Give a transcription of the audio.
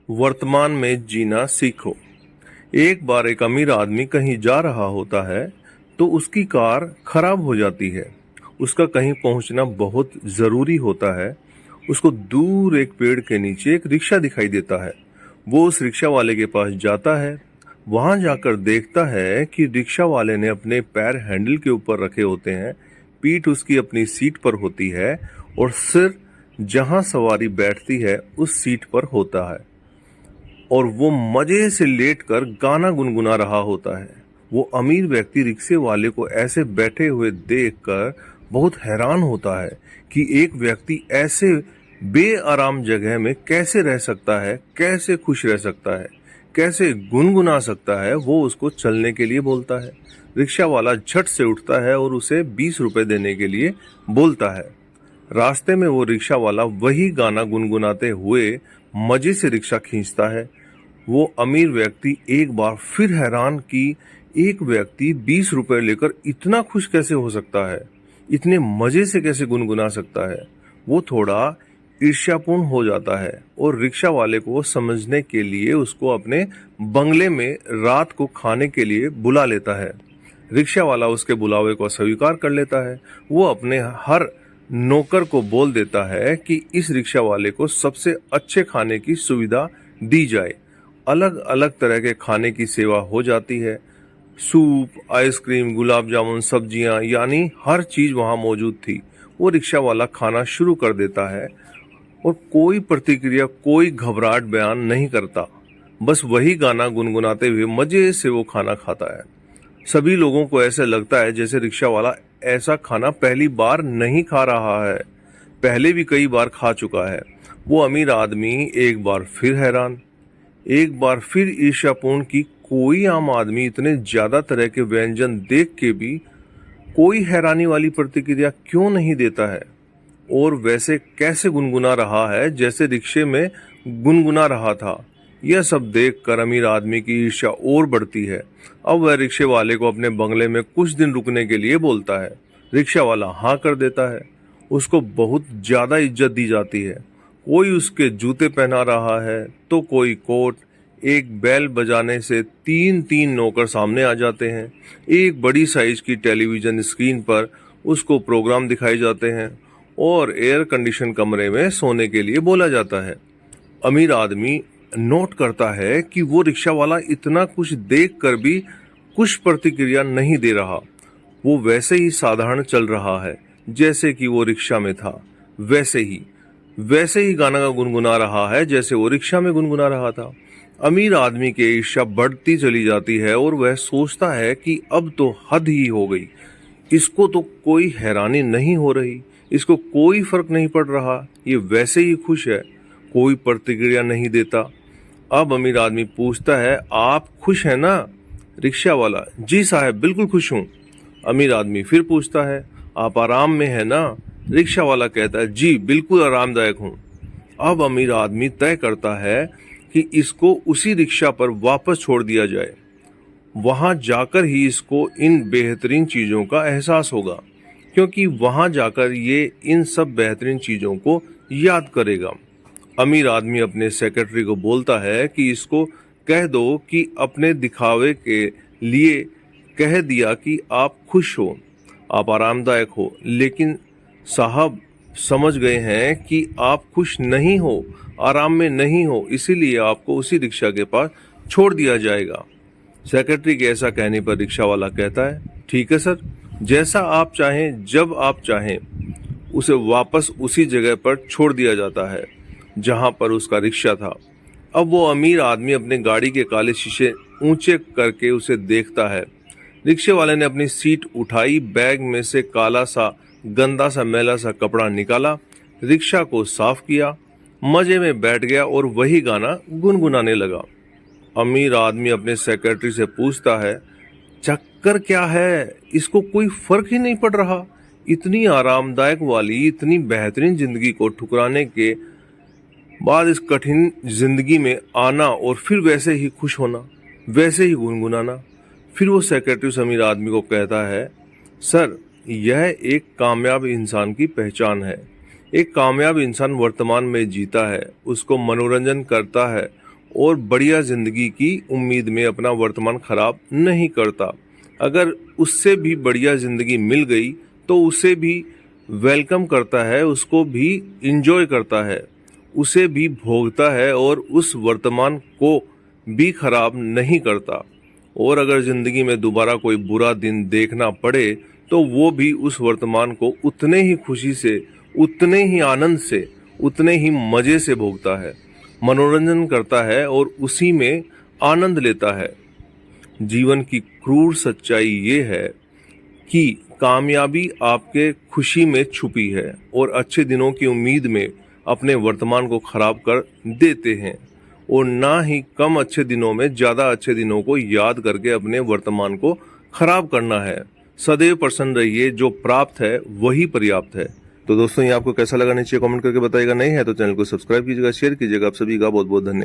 वर्तमान में जीना सीखो। एक बार एक अमीर आदमी कहीं जा रहा होता है तो उसकी कार खराब हो जाती है। उसका कहीं पहुंचना बहुत जरूरी होता है। उसको दूर एक पेड़ के नीचे एक रिक्शा दिखाई देता है। वो उस रिक्शा वाले के पास जाता है। वहां जाकर देखता है कि रिक्शा वाले ने अपने पैर हैंडल के ऊपर रखे होते हैं, पीठ उसकी अपनी सीट पर होती है और सिर जहां सवारी बैठती है उस सीट पर होता है और वो मजे से लेटकर गाना गुनगुना रहा होता है। वो अमीर व्यक्ति रिक्शे वाले को ऐसे बैठे हुए देखकर बहुत हैरान होता है कि एक व्यक्ति ऐसे बेआराम जगह में कैसे रह सकता है, कैसे खुश रह सकता है, कैसे गुनगुना सकता है। वो उसको चलने के लिए बोलता है। रिक्शा वाला झट से उठता है और उसे 20 रुपए देने के लिए बोलता है। रास्ते में वो रिक्शा वाला वही गाना गुनगुनाते हुए मजे से रिक्शा खींचता है। वो अमीर व्यक्ति एक बार फिर हैरान कि एक व्यक्ति 20 रुपए लेकर इतना खुश कैसे हो सकता है, इतने मजे से कैसे गुनगुना सकता है। वो थोड़ा ईर्ष्यापूर्ण हो जाता है और रिक्शा वाले को समझने के लिए उसको अपने बंगले में रात को खाने के लिए बुला लेता है। रिक्शा वाला उसके बुलावे को स्वीकार कर लेता है। वो अपने हर नौकर को बोल देता है कि इस रिक्शा वाले को सबसे अच्छे खाने की सुविधा दी जाए। अलग अलग तरह के खाने की सेवा हो जाती है। सूप, आइसक्रीम, गुलाब जामुन, सब्जियां, यानी हर चीज वहां मौजूद थी। वो रिक्शा वाला खाना शुरू कर देता है और कोई प्रतिक्रिया, कोई घबराहट बयान नहीं करता। बस वही गाना गुनगुनाते हुए मजे से वो खाना खाता है। सभी लोगों को ऐसे लगता है जैसे रिक्शा वाला ऐसा खाना पहली बार नहीं खा रहा है, पहले भी कई बार खा चुका है। वो अमीर आदमी एक बार फिर हैरान, एक बार फिर ईर्ष्यापूर्ण कि कोई आम आदमी इतने ज्यादा तरह के व्यंजन देख के भी कोई हैरानी वाली प्रतिक्रिया क्यों नहीं देता है और वैसे कैसे गुनगुना रहा है जैसे रिक्शे में गुनगुना रहा था। यह सब देखकर अमीर आदमी की ईर्ष्या और बढ़ती है। अब वह रिक्शे वाले को अपने बंगले में कुछ दिन रुकने के लिए बोलता है। रिक्शा वाला हाँ कर देता है। उसको बहुत ज्यादा इज्जत दी जाती है। कोई उसके जूते पहना रहा है तो कोई कोट। एक बैल बजाने से तीन तीन नौकर सामने आ जाते हैं। एक बड़ी साइज की टेलीविजन स्क्रीन पर उसको प्रोग्राम दिखाए जाते हैं और एयर कंडीशन कमरे में सोने के लिए बोला जाता है। अमीर आदमी नोट करता है कि वो रिक्शा वाला इतना कुछ देख कर भी कुछ प्रतिक्रिया नहीं दे रहा। वो वैसे ही साधारण चल रहा है जैसे कि वो रिक्शा में था। वैसे ही गाना गुनगुना रहा है जैसे वो रिक्शा में गुनगुना रहा था। अमीर आदमी की ईर्ष्या बढ़ती चली जाती है और वह सोचता है कि अब तो हद ही हो गई। इसको तो कोई हैरानी नहीं हो रही, इसको कोई फर्क नहीं पड़ रहा, ये वैसे ही खुश है, कोई प्रतिक्रिया नहीं देता। अब अमीर आदमी पूछता है, आप खुश हैं ना? रिक्शा वाला, जी साहब बिल्कुल खुश हूँ। अमीर आदमी फिर पूछता है, आप आराम में है ना? रिक्शा वाला कहता है, जी बिल्कुल आरामदायक हूँ। अब अमीर आदमी तय करता है कि इसको उसी रिक्शा पर वापस छोड़ दिया जाए। वहां जाकर ही इसको इन बेहतरीन चीजों का एहसास होगा, क्योंकि वहां जाकर ये इन सब बेहतरीन चीजों को याद करेगा। अमीर आदमी अपने सेक्रेटरी को बोलता है कि इसको कह दो कि अपने दिखावे के लिए कह दिया कि आप खुश हो, आप आरामदायक हो, लेकिन साहब समझ गए हैं कि आप खुश नहीं हो, आराम में नहीं हो, इसीलिए आपको उसी रिक्शा के पास छोड़ दिया जाएगा। सेक्रेटरी के ऐसा कहने पर रिक्शा वाला कहता है, ठीक है सर, जैसा आप चाहें, जब आप चाहें। उसे वापस उसी जगह पर छोड़ दिया जाता है जहां पर उसका रिक्शा था। अब वो अमीर आदमी अपने गाड़ी के काले शीशे ऊंचे करके उसे देखता है। रिक्शे वाले ने अपनी सीट उठाई, बैग में से काला सा, गंदा सा, मैला सा कपड़ा निकाला, रिक्शा को साफ किया, मजे में बैठ गया और वही गाना गुनगुनाने लगा। अमीर आदमी अपने सेक्रेटरी से पूछता है, चक्कर क्या है? इसको कोई फर्क ही नहीं पड़ रहा। इतनी आरामदायक वाली, इतनी बेहतरीन जिंदगी को ठुकराने के बाद इस कठिन जिंदगी में आना और फिर वैसे ही खुश होना, वैसे ही गुनगुनाना। फिर वो सेक्रेटरी उस अमीर आदमी को कहता है, सर यह एक कामयाब इंसान की पहचान है। एक कामयाब इंसान वर्तमान में जीता है, उसको मनोरंजन करता है और बढ़िया जिंदगी की उम्मीद में अपना वर्तमान खराब नहीं करता। अगर उससे भी बढ़िया जिंदगी मिल गई तो उसे भी वेलकम करता है, उसको भी इंजॉय करता है, उसे भी भोगता है और उस वर्तमान को भी खराब नहीं करता। और अगर जिंदगी में दोबारा कोई बुरा दिन देखना पड़े तो वो भी उस वर्तमान को उतने ही खुशी से, उतने ही आनंद से, उतने ही मजे से भोगता है, मनोरंजन करता है और उसी में आनंद लेता है। जीवन की क्रूर सच्चाई ये है कि कामयाबी आपके खुशी में छुपी है और अच्छे दिनों की उम्मीद में अपने वर्तमान को खराब कर देते हैं, और ना ही कम अच्छे दिनों में ज्यादा अच्छे दिनों को याद करके अपने वर्तमान को खराब करना है। सदैव प्रसन्न रहिए, जो प्राप्त है वही पर्याप्त है। तो दोस्तों, ये आपको कैसा लगा नीचे कमेंट करके बताइएगा। नहीं है तो चैनल को सब्सक्राइब कीजिएगा, शेयर कीजिएगा। आप सभी का बहुत बहुत धन्यवाद।